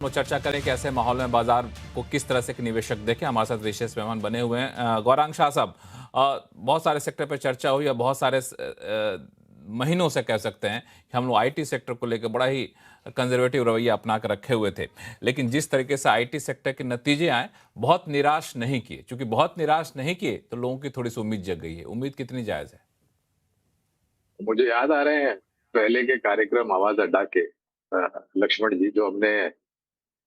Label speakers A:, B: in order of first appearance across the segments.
A: वो चर्चा करें कि ऐसे माहौल में बाजार को किस तरह से एक निवेशक देखें। हमारे साथ विशेष मेहमान बने हुए हैं गौरांग शाह साहब। बहुत सारे सेक्टर पर चर्चा हुई है, बहुत सारे महीनों से कह सकते हैं कि हम लोग आईटी सेक्टर को लेकर बड़ा ही कंजर्वेटिव रवैया अपना कर रखे हुए थे, लेकिन जिस तरीके से आईटी सेक्टर के नतीजे आए, बहुत निराश नहीं किए। चूंकि बहुत निराश नहीं किए तो लोगों की थोड़ी सी उम्मीद जग गई है। उम्मीद कितनी जायज है?
B: मुझे याद आ रहे हैं पहले के कार्यक्रम आवाज अड्डा के लक्ष्मण जी, जो हमने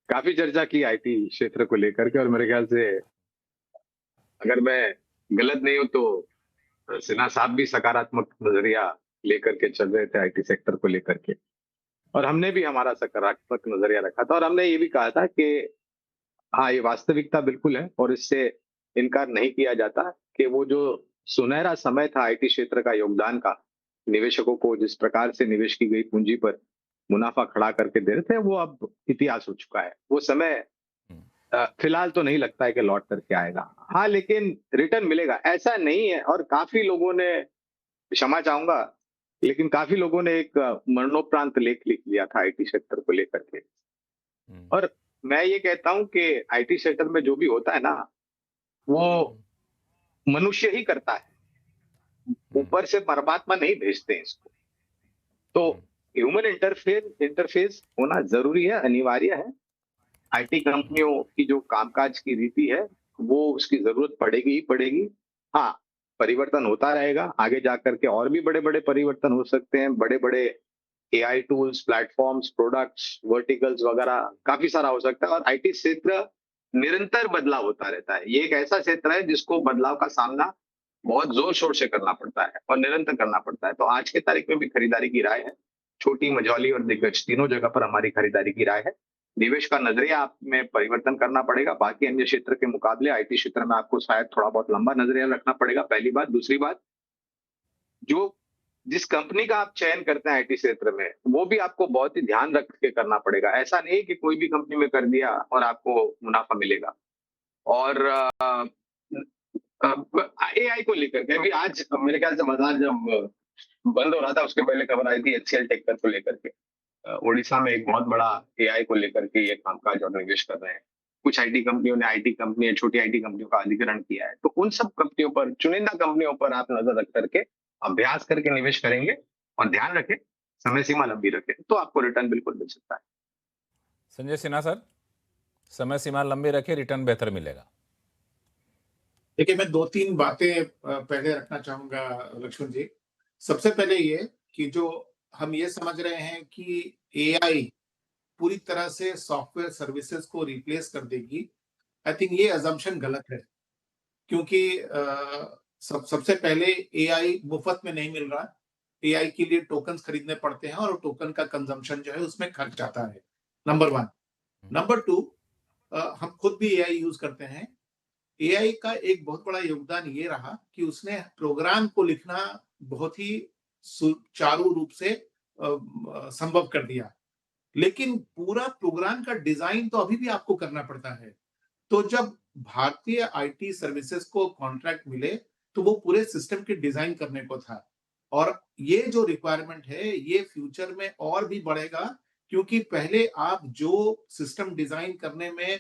B: काफी चर्चा की आईटी क्षेत्र को लेकर के। और मेरे ख्याल से अगर मैं गलत नहीं हूं तो सिन्हा साहब भी सकारात्मक नजरिया लेकर के चल रहे थे आईटी सेक्टर को लेकर के। और हमने भी हमारा सकारात्मक नजरिया रखा था, और हमने ये भी कहा था कि हाँ, ये वास्तविकता बिल्कुल है और इससे इनकार नहीं किया जाता कि वो जो सुनहरा समय था आईटी क्षेत्र का योगदान का, निवेशकों को जिस प्रकार से निवेश की गई पूंजी पर मुनाफा खड़ा करके दे रहे थे, वो अब इतिहास हो चुका है। वो समय फिलहाल तो नहीं लगता है कि लौट करके आएगा। हाँ, लेकिन रिटर्न मिलेगा ऐसा नहीं है। और काफी लोगों ने, क्षमा चाहूंगा, लेकिन काफी लोगों ने एक मरणोपरांत लेख लिख लिया था आईटी सेक्टर को लेकर के।
A: हम्म,
B: और मैं ये कहता हूं कि आईटी सेक्टर में जो भी होता है ना, वो मनुष्य ही करता है।
A: हम्म,
B: ऊपर से परमात्मा नहीं भेजते हैं इसको। तो
A: हम्म,
B: ह्यूमन इंटरफेस इंटरफेस होना जरूरी है, अनिवार्य है। आईटी कंपनियों की जो कामकाज की रीति है, वो उसकी जरूरत पड़ेगी ही पड़ेगी। हाँ, परिवर्तन होता रहेगा। आगे जाकर के और भी बड़े बड़े परिवर्तन हो सकते हैं। बड़े बड़े AI tools, platforms, products, verticals वगैरह काफी सारा हो सकता है। और आईटी क्षेत्र निरंतर बदलाव होता रहता है। ये एक ऐसा क्षेत्र है जिसको बदलाव का सामना बहुत जोर शोर से करना पड़ता है और निरंतर करना पड़ता है। तो आज के तारीख में भी खरीदारी की राय है, छोटी, मझौली और दिग्गज तीनों जगह पर हमारी खरीदारी की राय है। निवेश का नजरिया आप में परिवर्तन करना पड़ेगा। बाकी अन्य क्षेत्र के मुकाबले आईटी क्षेत्र में आपको शायद थोड़ा बहुत लंबा नजरिया रखना पड़ेगा, पहली बात। दूसरी बात, जो जिस कंपनी का आप चयन करते हैं आईटी क्षेत्र में, वो भी आपको बहुत ही ध्यान रख के करना पड़ेगा। ऐसा नहीं कि कोई भी कंपनी में कर दिया और आपको मुनाफा मिलेगा। और एआई को लेकर के भी आज मेरे ख्याल से बाजार जब बंद हो रहा था, उसके पहले खबर आई थी एचसीएल टेक्कर को लेकर के। उड़ीसा में एक बहुत बड़ा एआई को लेकर के ये कामकाज और निवेश कर रहे हैं। कुछ आईटी कंपनियों ने, आईटी कंपनी, छोटी आईटी कंपनियों का अधिग्रहण किया है। तो उन सब कंपनियों पर, चुनिंदा कंपनियों पर आप नजर रख करके अभ्यास करके निवेश करेंगे, और ध्यान रखें, समय सीमा लंबी रखें, तो आपको रिटर्न बिल्कुल मिल सकता है।
A: संजय सिन्हा सर, समय सीमा लंबी रखे, रिटर्न बेहतर मिलेगा।
C: देखिए, मैं 2-3 बातें पहले रखना चाहूँगा लक्ष्मण जी। सबसे पहले ये कि जो हम ये समझ रहे हैं कि एआई पूरी तरह से सॉफ्टवेयर सर्विसेज़ को रिप्लेस कर देगी, आई थिंक ये असम्पशन गलत है। क्योंकि सबसे पहले एआई मुफ़्त में नहीं मिल रहा। एआई के लिए टोकन्स खरीदने पड़ते हैं और टोकन का कंज़म्पशन जो है उसमें खर्च आता है, नंबर 1। नंबर 2, हम खुद भी एआई यूज़ करते हैं। एआई का एक बहुत बड़ा योगदान ये रहा कि उसने प्रोग्राम को लिखना बहुत ही सुचारू रूप से संभव कर दिया। लेकिन पूरा प्रोग्राम का डिज़ाइन तो अभी भी आपको करना पड़ता है। तो जब भारतीय आईटी सर्विसेज़ को कॉन्ट्रैक्ट मिले, तो वो पूरे सिस्टम के डिज़ाइन करने को था। और ये जो रिक्वायरमेंट है, ये फ्यूचर में और भी बढ़ेगा, क्योंकि पहले आप जो सिस्टम डिज़ाइन करने में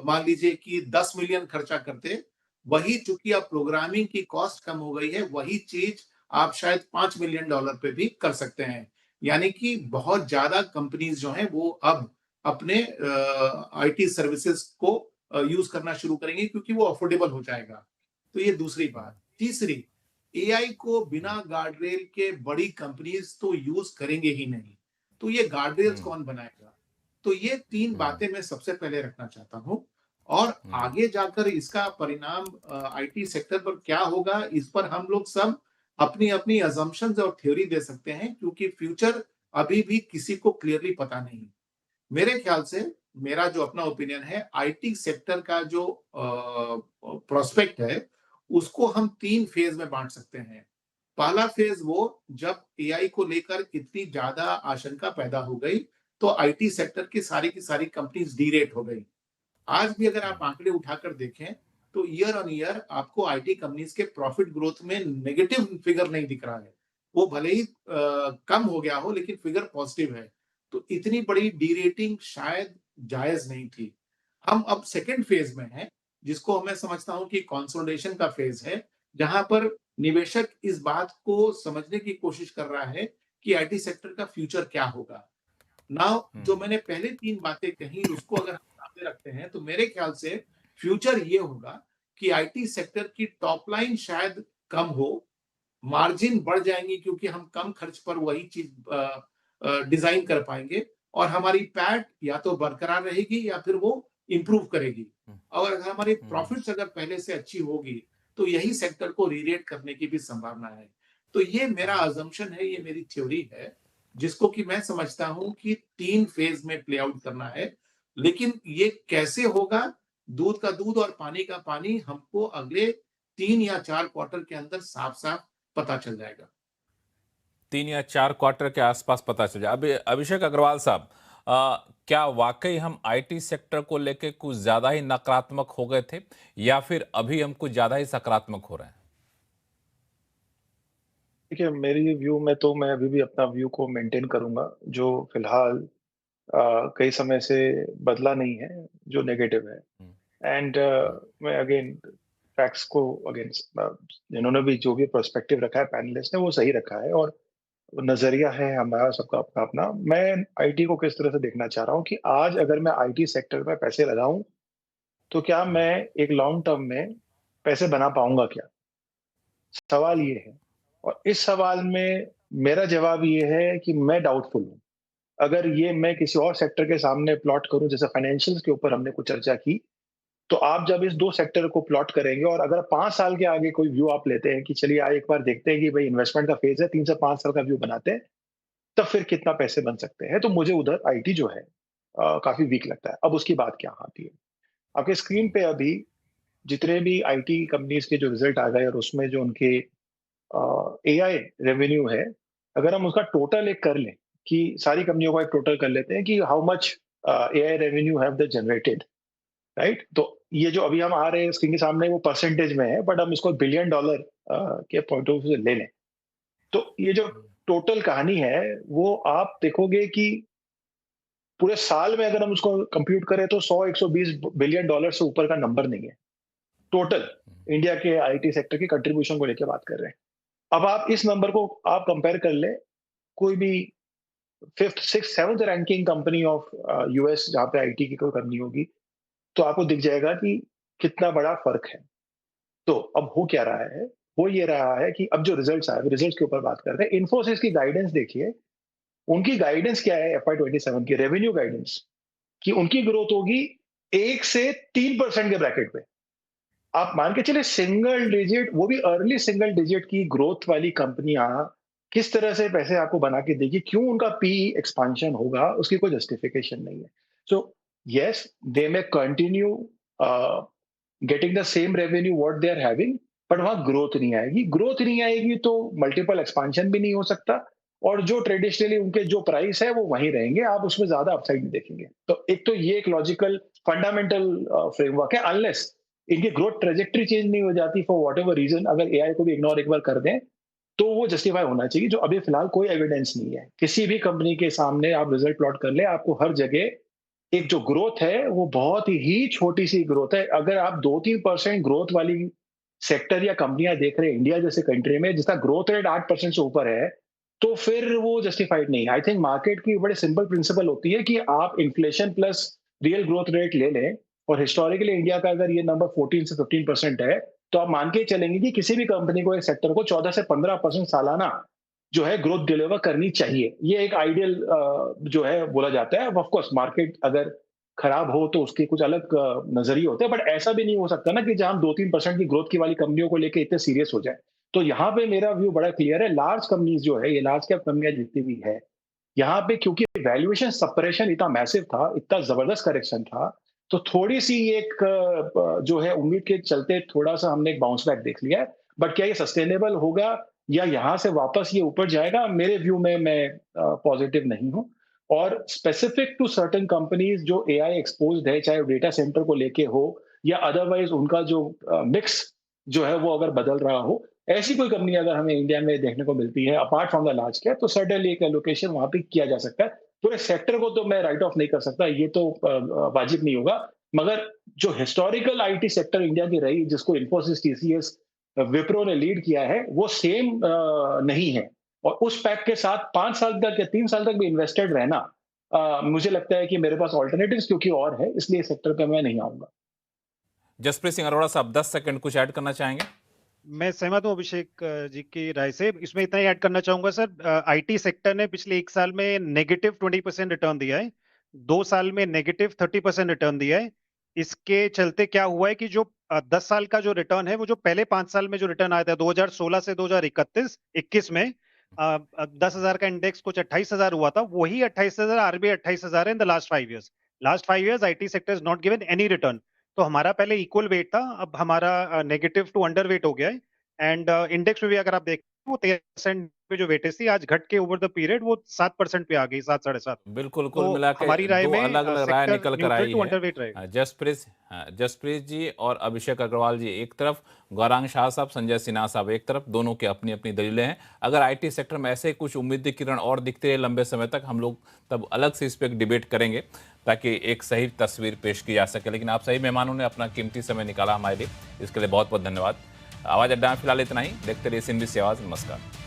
C: मान लीजिए कि 10 मिलियन खर्चा करते, वही चूँकि अब प्रोग्रामिंग की कॉस्ट कम हो गई है, वही चीज़ आप शायद $5 मिलियन पे भी कर सकते हैं। यानी कि बहुत ज़्यादा कंपनीज़ जो हैं, वो अब अपने आईटी सर्विसेज़ को यूज़ करना शुरू करेंगे, क्योंकि वो अफोर्डेबल हो जाएगा। तो ये दूसरी बात। तीसरी, एआई को बिना गार्डरेल के बड़ी कंपनीज़ तो यूज़ करेंगे ही नहीं। तो ये गार्डरेल्स
A: हम्म,
C: कौन बनाएगा? तो ये 3
A: हम्म,
C: बातें मैं सबसे पहले रखना चाहता हूँ। और
A: हम्म,
C: आगे जाकर इसका परिणाम आईटी सेक्टर पर क्या होगा, इस पर हम लोग सब अपनी-अपनी असम्पशन्स और थ्योरी दे सकते हैं, क्योंकि फ्यूचर अभी भी किसी को क्लियरली पता नहीं। मेरे ख्याल से, मेरा जो अपना ओपिनियन है, आईटी सेक्टर का जो प्रोस्पेक्ट है, उसको हम 3 फेज़ में बाँट सकते हैं। पहला फेज़ वो जब एआई को लेकर इतनी ज़्यादा आशंका पैदा हो गई, तो आईटी सेक्टर की सारी कंपनीज़ डीरेट हो गई। आज भी अगर आप आंकड़े उठाकर देखें, तो ईयर ऑन ईयर आपको आईटी कंपनीज़ के प्रॉफिट ग्रोथ में नेगेटिव फिगर नहीं दिख रहा है। वो भले ही कम हो गया हो, लेकिन फिगर पॉजिटिव है। तो इतनी बड़ी डीरेटिंग शायद जायज़ नहीं थी। हम अब सेकंड फ़ेज़ में हैं, जिसको मैं समझता हूँ कि कंसोलिडेशन का फ़ेज़ है, जहाँ पर निवेशक इस बात को समझने की कोशिश कर रहा है कि आईटी सेक्टर का फ्यूचर क्या होगा। नाउ जो मैंने पहले 3 बातें कही उसको अगर हम सामने रखते हैं, तो मेरे ख्याल से फ्यूचर ये होगा कि आईटी सेक्टर की टॉप लाइन शायद कम हो, मार्जिन बढ़ जाएँगी क्योंकि हम कम खर्च पर वही चीज़ डिज़ाइन कर पाएँगे और हमारी पैट या तो बरकरार रहेगी या फिर वो इम्प्रूव करेगी। और अगर हमारी प्रॉफिट्स अगर पहले से अच्छी होगी, तो यही सेक्टर को रीरेट करने की भी संभावना है। तो ये मेरा असम्पशन है, ये मेरी थ्योरी है, जिसको कि मैं समझता हूँ कि 3 फेज़ में प्ले आउट करना है। लेकिन ये कैसे होगा, दूध का दूध और पानी का पानी हमको अगले 3 या 4 क्वार्टर के अंदर साफ-साफ पता चल जाएगा।
A: 3 या 4 क्वार्टर के आसपास पता चल जाए। अभी अभिषेक अग्रवाल साहब, क्या वाकई हम आईटी सेक्टर को लेके कुछ ज़्यादा ही नकारात्मक हो गए थे या फिर अभी हम कुछ ज़्यादा ही सकारात्मक हो रहे हैं?
D: देखिए, मेरी व्यू में तो मैं अभी भी अपना व्यू को मेंटेन करूँगा, जो फ़िलहाल कई समय से बदला नहीं है, जो नेगेटिव है।
A: हुँ,
D: एंड
A: हुँ,
D: मैं अगेन फैक्ट्स को अगेन जिन्होंने भी जो भी पर्सपेक्टिव रखा है पैनलिस्ट ने, वो सही रखा है और नज़रिया है हमारा सबका अपना-अपना। मैं आईटी को किस तरह से देखना चाह रहा हूँ कि आज अगर मैं आईटी सेक्टर में पैसे लगाऊँ, तो क्या
A: हुँ,
D: मैं एक लॉन्ग टर्म में पैसे बना पाऊँगा क्या? सवाल ये है। और इस सवाल में मेरा जवाब ये है कि मैं डाउटफुल हूँ। अगर ये मैं किसी और सेक्टर के सामने प्लॉट करूँ, जैसे फाइनेंशियल्स के ऊपर हमने कुछ चर्चा की, तो आप जब इस 2 सेक्टर को प्लॉट करेंगे और अगर 5 साल के आगे कोई व्यू आप लेते हैं कि चलिए एक बार देखते हैं कि भई इन्वेस्टमेंट का फेज़ है, 3 से 5 साल का व्यू बनाते हैं, तब फिर कितना पैसे बन सकते हैं। तो मुझे उधर आईटी जो है काफ़ी वीक लगता है। अब उसकी बात क्या आती है, आपके स्क्रीन
A: हुँ,
D: पे अभी जितने भी आईटी कंपनीज़ के जो रिज़ल्ट आ गए और उसमें जो उनके एआई रेवेन्यू है, अगर हम उसका टोटल एक कर लें कि सारी कंपनियों का एक टोटल कर लेते हैं कि how much AI revenue have they generated, right? तो ये जो अभी हम आ रहे हैं स्क्रीन के सामने वो परसेंटेज में है, बट हम इसको बिलियन डॉलर के पॉइंट ऑफ व्यू से ले लें। तो ये जो
A: हुँ,
D: टोटल कहानी है, वो आप देखोगे कि पूरे साल में अगर हम उसको कंप्यूट करें तो 100-120 बिलियन डॉलर से ऊपर का नंबर नहीं है। टोटल
A: हुँ,
D: इंडिया के आईटी सेक्टर की कंट्रीब्यूशन को लेके बात कर रहे हैं। अब आप इस नंबर को आप कंपेयर कर लें कोई भी 5th, 6th, 7th ranking company of US जहाँ पे आईटी की कोई कंपनी होगी, तो आपको दिख जाएगा कि कितना बड़ा फ़र्क है। तो अब हो क्या रहा है? हो ये रहा है कि अब जो रिज़ल्ट्स आए, रिज़ल्ट्स के ऊपर बात करते हैं। इन्फोसिस की गाइडेंस देखिए, उनकी गाइडेंस क्या है एफवाई 27 की रेवेन्यू गाइडेंस कि उनकी ग्रोथ होगी 1 से 3% के ब्रैकेट में। आप मान के चलिए सिंगल डिजिट, वो भी अर्ली सिंगल डिजिट की ग्रोथ वाली कंपनियां किस तरह से पैसे आपको बना के देगी, क्यों उनका पी एक्सपांशन होगा, उसकी कोई जस्टिफिकेशन नहीं है। So yes, they may continue getting the same revenue what they are having, but वहां ग्रोथ नहीं आएगी। ग्रोथ नहीं आएगी तो मल्टीपल एक्सपांशन भी नहीं हो सकता और जो ट्रेडिशनली उनके जो प्राइस है वो वहीं रहेंगे, आप उसमें ज्यादा अपसाइड नहीं देखेंगे। तो एक तो ये एक लॉजिकल फंडामेंटल फ्रेमवर्क है, अनलेस इनकी ग्रोथ ट्रेजेक्टरी चेंज नहीं हो जाती फॉर वॉट एवर रीजन, अगर एआई को भी इग्नोर एक बार कर दें, तो वो जस्टिफाई होना चाहिए, जो अभी फिलहाल कोई एविडेंस नहीं है। किसी भी कंपनी के सामने आप रिजल्ट प्लॉट कर ले, आपको हर जगह एक जो ग्रोथ है वो बहुत ही छोटी सी ग्रोथ है। अगर आप 2-3% ग्रोथ वाली सेक्टर या कंपनियां देख रहे हैं इंडिया जैसे कंट्री में जिसका ग्रोथ रेट 8% से ऊपर है, तो फिर वो जस्टिफाइड नहीं है। आई थिंक मार्केट की बड़े सिंपल प्रिंसिपल होती है कि आप inflation plus real growth rate ले लें, और हिस्टोरिकली इंडिया का अगर ये नंबर 14 से 15% है, तो आप मान के चलेंगे कि किसी भी कंपनी को, एक सेक्टर को 14 से 15% सालाना जो है ग्रोथ डिलीवर करनी चाहिए। ये एक आइडियल जो है बोला जाता है। ऑफ कोर्स मार्केट अगर खराब हो तो उसके कुछ अलग नजरिए होते हैं, बट ऐसा भी नहीं हो सकता ना कि जहां हम 2-3% की ग्रोथ की वाली कंपनियों को लेकर इतने सीरियस हो जाए। तो यहाँ पे मेरा व्यू बड़ा क्लियर है। लार्ज कंपनीज जो है, ये लार्ज कैप कंपनियां जितनी भी है, यहाँ पे क्योंकि वैल्यूएशन सेपरेशन इतना मैसिव था, इतना जबरदस्त करेक्शन था, तो थोड़ी सी एक जो है उम्मीद के चलते थोड़ा सा हमने एक बाउंस बैक देख लिया है। बट क्या ये सस्टेनेबल होगा या यहाँ से वापस ये ऊपर जाएगा, मेरे व्यू में मैं पॉजिटिव नहीं हूँ। और स्पेसिफिक टू सर्टेन कंपनीज जो एआई एक्सपोज्ड है, चाहे डेटा सेंटर को लेके हो या अदरवाइज उनका जो मिक्स जो है वो अगर बदल रहा हो, ऐसी कोई कंपनी अगर हमें इंडिया में देखने को मिलती है apart from the large cap, तो सर्टेनली एक एलोकेशन वहां पे किया जा सकता है। पूरे सेक्टर को तो मैं राइट ऑफ नहीं कर सकता, ये तो वाजिब नहीं होगा। मगर जो हिस्टोरिकल आईटी सेक्टर इंडिया की रही, जिसको इन्फोसिस, टीसीएस, विप्रो ने लीड किया है, वो सेम नहीं है। और उस पैक के साथ 5 साल तक या 3 साल तक भी इन्वेस्टेड रहना, मुझे लगता है कि मेरे पास ऑल्टरनेटिव्स क्योंकि और है, इसलिए इस सेक्टर पे मैं नहीं आऊंगा।
A: जसप्रीत सिंह अरोड़ा साहब 10 सेकंड कुछ ऐड करना चाहेंगे?
E: मैं सहमत हूँ अभिषेक जी की राय से। इसमें इतना ही ऐड करना चाहूंगा सर, आईटी सेक्टर ने पिछले 1 साल में नेगेटिव 20% रिटर्न दिया है, 2 साल में नेगेटिव 30% रिटर्न दिया है। इसके चलते क्या हुआ है कि जो 10 साल का जो रिटर्न है, वो जो पहले 5 साल में जो रिटर्न आया था 2016 से 2021 में 10,000 का इंडेक्स कुछ 28,000 हुआ था, वही 28,000 RBI 28,000 in the last 5 years. Last 5 years IT sector is not given any return. तो हमारा पहले इक्वल वेट था, अब हमारा नेगेटिव टू अंडर वेट हो गया है। एंड इंडेक्स में भी अगर आप देखें, वो 13% पे जो वेटेज थी, आज घट के ओवर द पीरियड वो 7% पे आ गई, 7 साढ़े 7।
A: बिल्कुल, कुल
E: तो
A: मिला के
E: हमारी राय
A: दो
E: में
A: अलग-अलग राय
E: सेक्टर
A: निकल कर
E: न्यूट्रल
A: आई
E: टू
A: है।
E: अंडर वेट रहेगा।
A: जसप्रीत जी और अभिषेक अग्रवाल जी एक तरफ, गौरांग शाह साहब, संजय सिन्हा साहब एक तरफ, दोनों की अपनी-अपनी दलीलें हैं। अगर आईटी सेक्टर में ऐसे कुछ उम्मीद की किरण और दिखते रहे लंबे समय तक, हम लोग तब अलग से इस पे एक डिबेट करेंगे ताकि एक सही तस्वीर पेश की जा सके। लेकिन आप सही मेहमानों ने अपना कीमती समय निकाला हमारे लिए, इसके लिए बहुत-बहुत धन्यवाद। आवाज़ अड्डा में फिलहाल इतना ही। देखते रहिए CNBC आवाज़। नमस्कार।